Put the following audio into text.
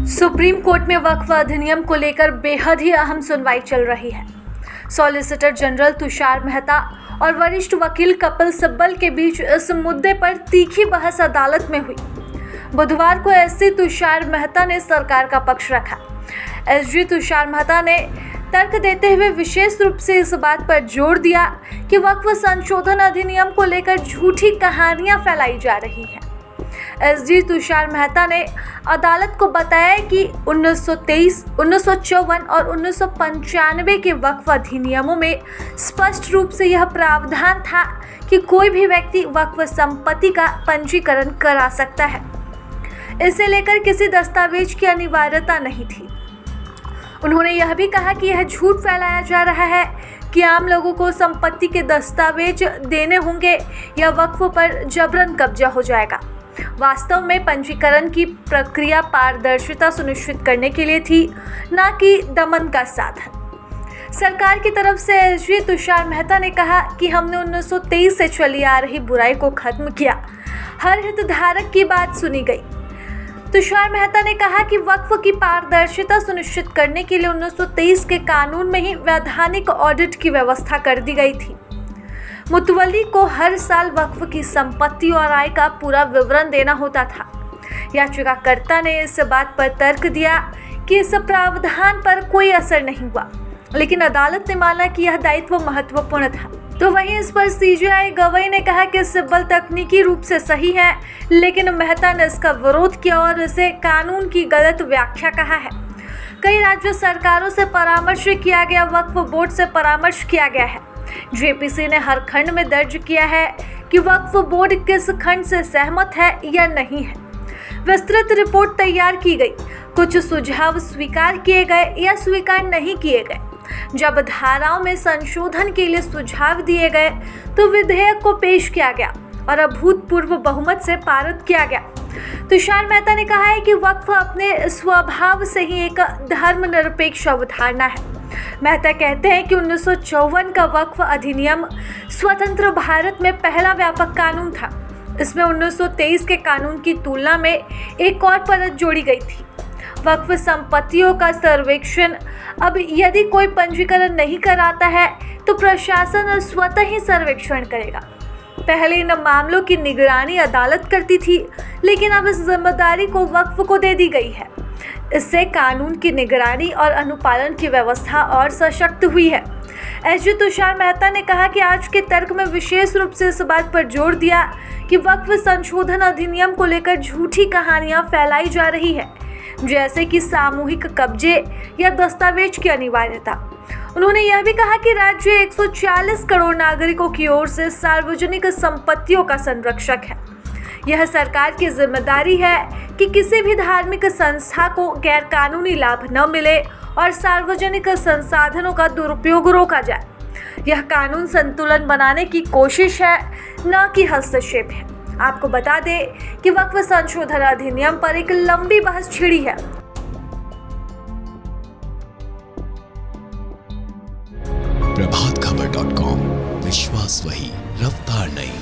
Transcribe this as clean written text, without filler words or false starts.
Supreme court में वक्फ अधिनियम को लेकर बेहद ही अहम सुनवाई चल रही है। सॉलिसिटर जनरल तुषार मेहता और वरिष्ठ वकील कपिल सिब्बल के बीच इस मुद्दे पर तीखी बहस अदालत में हुई। बुधवार को एससी तुषार मेहता ने सरकार का पक्ष रखा। एसजी तुषार मेहता ने तर्क देते हुए विशेष रूप से इस बात पर जोर दिया कि वक्फ संशोधन अधिनियम को लेकर झूठी कहानियां फैलाई जा रही हैं। एसजी तुषार मेहता ने अदालत को बताया कि 1923, 1954 और 1995 के वक्फ अधिनियमों में स्पष्ट रूप से यह प्रावधान था कि कोई भी व्यक्ति वक्फ संपत्ति का पंजीकरण करा सकता है। इसे लेकर किसी दस्तावेज की अनिवार्यता नहीं थी। उन्होंने यह भी कहा कि यह झूठ फैलाया जा रहा है कि आम लोगों को संपत्ति के दस्तावेज देने होंगे या वक्फ पर जबरन कब्जा हो जाएगा। वास्तव में पंजीकरण की प्रक्रिया पारदर्शिता सुनिश्चित करने के लिए थी, न कि दमन का साधन। सरकार की तरफ से एसजी तुषार मेहता ने कहा कि हमने 1923 से चली आ रही बुराई को खत्म किया। हर हितधारक की बात सुनी गई। तुषार मेहता ने कहा कि वक्फ की पारदर्शिता सुनिश्चित करने के लिए 1923 के कानून में ही वैधानिक ऑडिट की व्यवस्था कर दी गई थी। मुतवल्ली को हर साल वक्फ की संपत्ति और आय का पूरा विवरण देना होता था। याचिकाकर्ता ने इस बात पर तर्क दिया कि इस प्रावधान पर कोई असर नहीं हुआ, लेकिन अदालत ने माना कि यह दायित्व महत्वपूर्ण था। तो वहीं इस पर सीजेआई गवाही ने कहा कि सिब्बल तकनीकी रूप से सही है, लेकिन मेहता ने इसका विरोध किया और इसे कानून की गलत व्याख्या कहा है। कई राज्य सरकारों से परामर्श किया गया, वक्फ बोर्ड से परामर्श किया गया है। जेपीसी ने हर खंड में दर्ज किया है कि वक्फ बोर्ड किस खंड से सहमत है या नहीं है। विस्तृत रिपोर्ट तैयार की गई, कुछ सुझाव स्वीकार किए गए या स्वीकार नहीं किए गए। जब धाराओं में संशोधन के लिए सुझाव दिए गए तो विधेयक को पेश किया गया और अभूतपूर्व बहुमत से पारित किया गया। तुषार मेहता ने कहा है कि वक्फ अपने स्वभाव से ही एक धर्मनिरपेक्ष अवधारणा है। मेहता कहते हैं कि 1954 का वक्फ अधिनियम स्वतंत्र भारत में पहला व्यापक कानून था। इसमें 1923 के कानून की तुलना में एक और परत जोड़ी गई थी, वक्फ संपत्तियों का सर्वेक्षण। अब यदि कोई पंजीकरण नहीं कराता है तो प्रशासन स्वतः ही सर्वेक्षण करेगा। पहले इन मामलों की निगरानी अदालत करती थी, लेकिन अब इस जिम्मेदारी को वक्फ को दे दी गई है। इससे कानून की निगरानी और अनुपालन की व्यवस्था और सशक्त हुई है। एसजी तुषार मेहता ने कहा कि आज के तर्क में विशेष रूप से इस बात पर जोर दिया कि वक्फ संशोधन अधिनियम को लेकर झूठी कहानियां फैलाई जा रही है, जैसे कि सामूहिक कब्जे या दस्तावेज की अनिवार्यता। उन्होंने यह भी कहा कि राज्य 140 करोड़ नागरिकों की ओर से सार्वजनिक संपत्तियों का संरक्षक है। यह सरकार की जिम्मेदारी है कि किसी भी धार्मिक संस्था को गैरकानूनी लाभ न मिले और सार्वजनिक संसाधनों का दुरुपयोग रोका जाए। यह कानून संतुलन बनाने की कोशिश है, न कि हस्तक्षेप है। आपको बता दें कि वक्फ संशोधन अधिनियम पर एक लंबी बहस छिड़ी है। प्रभातखबर.com, विश्वास वही, रफ्तार नहीं।